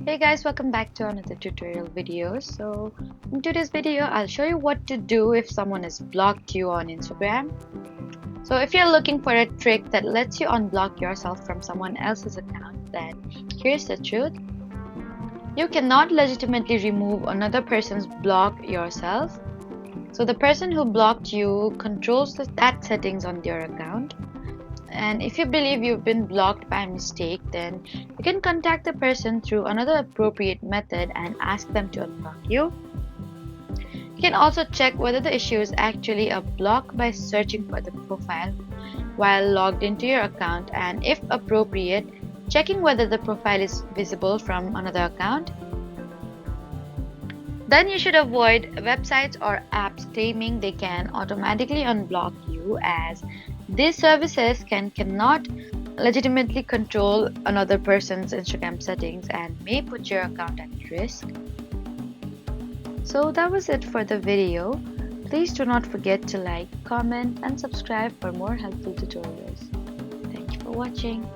Hey guys, welcome back to another tutorial video. So in today's video I'll show you what to do if someone has blocked you on Instagram. So if you're looking for a trick that lets you unblock yourself from someone else's account, then here's the truth. You cannot legitimately remove another person's block yourself. So the person who blocked you controls that settings on your account. And if you believe you've been blocked by mistake, then you can contact the person through another appropriate method and ask them to unblock you. You can also check whether the issue is actually a block by searching for the profile while logged into your account, and if appropriate, checking whether the profile is visible from another account. Then you should avoid websites or apps claiming they can automatically unblock you, as these services cannot legitimately control another person's Instagram settings and may put your account at risk. So that was it for the video. Please do not forget to like, comment and subscribe for more helpful tutorials. Thank you for watching.